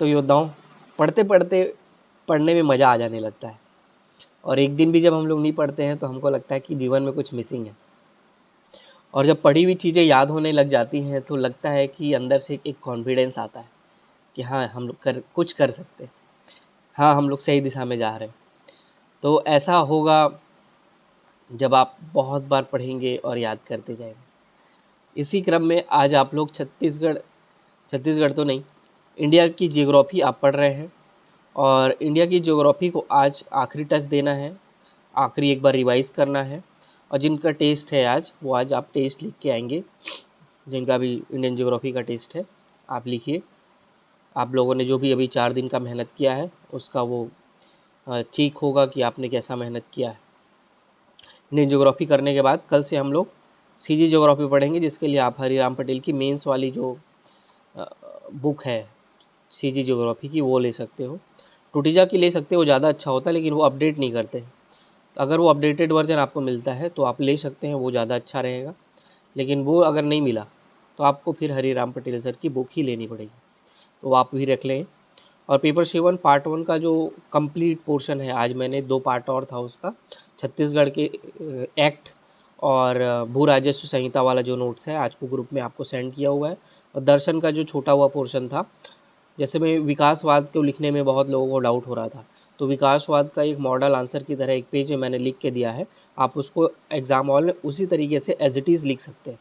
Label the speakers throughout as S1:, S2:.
S1: तो योद्धाओं पढ़ते पढ़ते पढ़ने में मज़ा आ जाने लगता है, और एक दिन भी जब हम लोग नहीं पढ़ते हैं तो हमको लगता है कि जीवन में कुछ मिसिंग है। और जब पढ़ी हुई चीज़ें याद होने लग जाती हैं तो लगता है कि अंदर से एक कॉन्फिडेंस आता है कि हाँ, हम लोग कुछ कर सकते हैं, हाँ, हम लोग सही दिशा में जा रहे हैं। तो ऐसा होगा जब आप बहुत बार पढ़ेंगे और याद करते जाएंगे। इसी क्रम में आज आप लोग छत्तीसगढ़ तो नहीं, इंडिया की जियोग्राफी आप पढ़ रहे हैं, और इंडिया की जियोग्राफी को आज आखिरी टच देना है, आखिरी एक बार रिवाइज़ करना है। और जिनका टेस्ट है आज, वो आज आप टेस्ट लिख के आएंगे। जिनका भी इंडियन जियोग्राफी का टेस्ट है आप लिखिए। आप लोगों ने जो भी अभी 4 दिन का मेहनत किया है उसका वो ठीक होगा कि आपने कैसा मेहनत किया है। इंडियन ज्योग्राफी करने के बाद कल से हम लोग सीजी ज्योग्राफी पढ़ेंगे, जिसके लिए आप हरिराम पटेल की मेंस वाली जो बुक है सीजी ज्योग्राफी की वो ले सकते हो। टूटीजा की ले सकते हो, ज़्यादा अच्छा होता है, लेकिन वो अपडेट नहीं करते हैं। तो अगर वो अपडेटेड वर्जन आपको मिलता है तो आप ले सकते हैं, वो ज़्यादा अच्छा रहेगा। लेकिन वो अगर नहीं मिला तो आपको फिर हरिराम पटेल सर की बुक ही लेनी पड़ेगी, तो आप भी रख लें। और पेपर सेवन पार्ट 1 का जो कंप्लीट पोर्शन है, आज मैंने 2 पार्ट और था उसका, छत्तीसगढ़ के एक्ट और भू राजस्व संहिता वाला जो नोट्स है आज को ग्रुप में आपको सेंड किया हुआ है। और दर्शन का जो छोटा हुआ पोर्शन था, जैसे मैं विकासवाद को लिखने में बहुत लोगों को डाउट हो रहा था, तो विकासवाद का एक मॉडल आंसर की तरह एक पेज में मैंने लिख के दिया है। आप उसको एग्ज़ाम हॉल में उसी तरीके से एज इट इज़ लिख सकते हैं।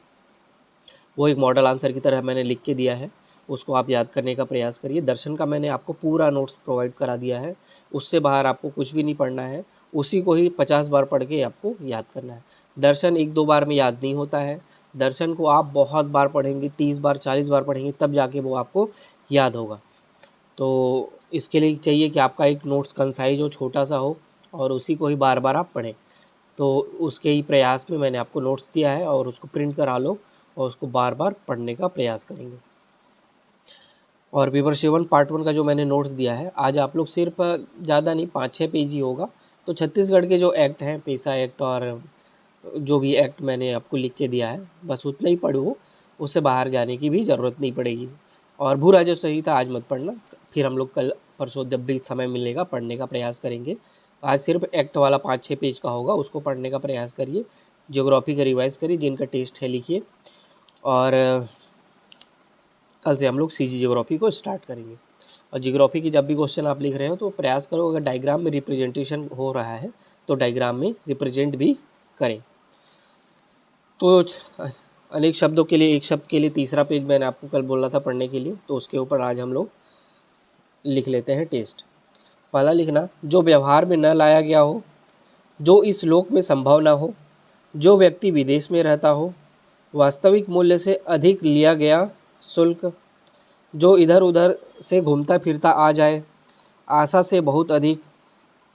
S1: वो एक मॉडल आंसर की तरह मैंने लिख के दिया है, उसको आप याद करने का प्रयास करिए। दर्शन का मैंने आपको पूरा नोट्स प्रोवाइड करा दिया है, उससे बाहर आपको कुछ भी नहीं पढ़ना है, उसी को ही 50 बार पढ़ के आपको याद करना है। दर्शन 1-2 बार में याद नहीं होता है, दर्शन को आप बहुत बार पढ़ेंगे, 30 बार 40 बार पढ़ेंगे, तब जाके वो आपको याद होगा। तो इसके लिए चाहिए कि आपका एक नोट्स कंसाइज हो, छोटा सा हो, और उसी को ही बार बार आप पढ़ें। तो उसके ही प्रयास में मैंने आपको नोट्स दिया है, और उसको प्रिंट करा लो और उसको बार बार पढ़ने का प्रयास करेंगे। और पेपर 7 पार्ट 1 का जो मैंने नोट्स दिया है, आज आप लोग सिर्फ ज़्यादा नहीं 5-6 पेज ही होगा। तो छत्तीसगढ़ के जो एक्ट हैं, पेसा एक्ट और जो भी एक्ट मैंने आपको लिख के दिया है, बस उतना ही पढ़ो, उससे बाहर जाने की भी ज़रूरत नहीं पड़ेगी। और भू राजस्व संहिता आज मत पढ़ना, फिर हम लोग कल परसों जब भी समय मिलेगा पढ़ने का प्रयास करेंगे। आज सिर्फ एक्ट वाला 5-6 पेज का होगा, उसको पढ़ने का प्रयास करिए। ज्योग्राफी का रिवाइज़ करिए, जिनका टेस्ट है लिखिए, और कल से हम लोग सीजी ज्योग्राफी को स्टार्ट करेंगे। और ज्योग्राफी की जब भी क्वेश्चन आप लिख रहे हो तो प्रयास करो, अगर डायग्राम में रिप्रेजेंटेशन हो रहा है तो डायग्राम में रिप्रेजेंट भी करें। तो अनेक शब्दों के लिए एक शब्द के लिए तीसरा पेज मैंने आपको कल बोला था पढ़ने के लिए, तो उसके ऊपर आज हम लोग लिख लेते हैं टेस्ट। पहला लिखना, जो व्यवहार में न लाया गया हो, जो इस लोक में संभव न हो, जो व्यक्ति विदेश में रहता हो, वास्तविक मूल्य से अधिक लिया गया शुल्क, जो इधर उधर से घूमता फिरता आ जाए, आशा से बहुत अधिक,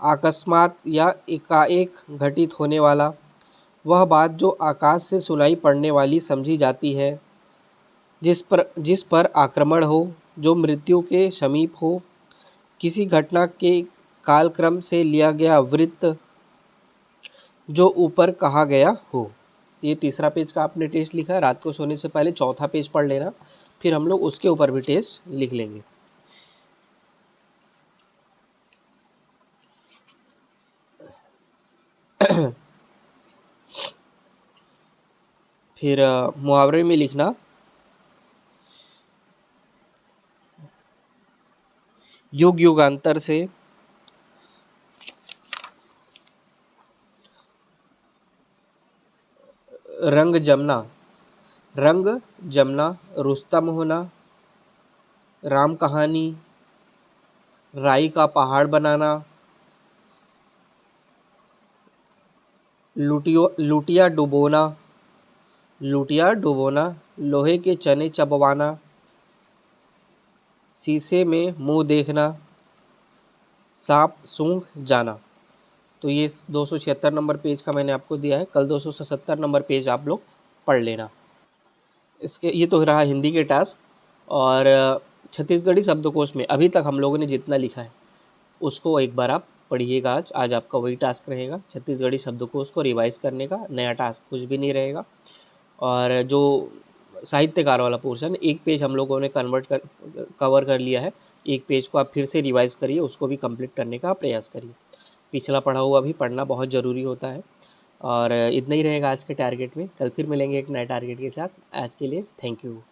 S1: अकस्मात या एकाएक घटित होने वाला, वह बात जो आकाश से सुनाई पड़ने वाली समझी जाती है, जिस पर आक्रमण हो, जो मृत्यु के समीप हो, किसी घटना के कालक्रम से लिया गया वृत्त, जो ऊपर कहा गया हो। ये तीसरा पेज का आपने टेस्ट लिखा है, रात को सोने से पहले चौथा पेज पढ़ लेना, फिर हम लोग उसके ऊपर भी टेस्ट लिख लेंगे। फिर मुहावरे में लिखना, युग युगांतर से रंग जमना, रुस्तम होना, राम कहानी, राई का पहाड़ बनाना, लुटिया डुबोना, लोहे के चने चबवाना, शीशे में मुंह देखना, सांप सूंघ जाना। तो ये 276 नंबर पेज का मैंने आपको दिया है, कल 277 नंबर पेज आप लोग पढ़ लेना। इसके ये तो रहा हिंदी के टास्क। और छत्तीसगढ़ी शब्दकोश में अभी तक हम लोगों ने जितना लिखा है उसको एक बार आप पढ़िएगा। आज आपका वही टास्क रहेगा, छत्तीसगढ़ी शब्दकोश को रिवाइज़ करने का। नया टास्क कुछ भी नहीं रहेगा। और जो साहित्यकार वाला पोर्शन, एक पेज हम लोगों ने कवर कर लिया है, एक पेज को आप फिर से रिवाइज़ करिए, उसको भी कंप्लीट करने का प्रयास करिए। पिछला पढ़ा हुआ भी पढ़ना बहुत ज़रूरी होता है। और इतना ही रहेगा आज के टारगेट में। कल फिर मिलेंगे एक नए टारगेट के साथ। आज के लिए थैंक यू।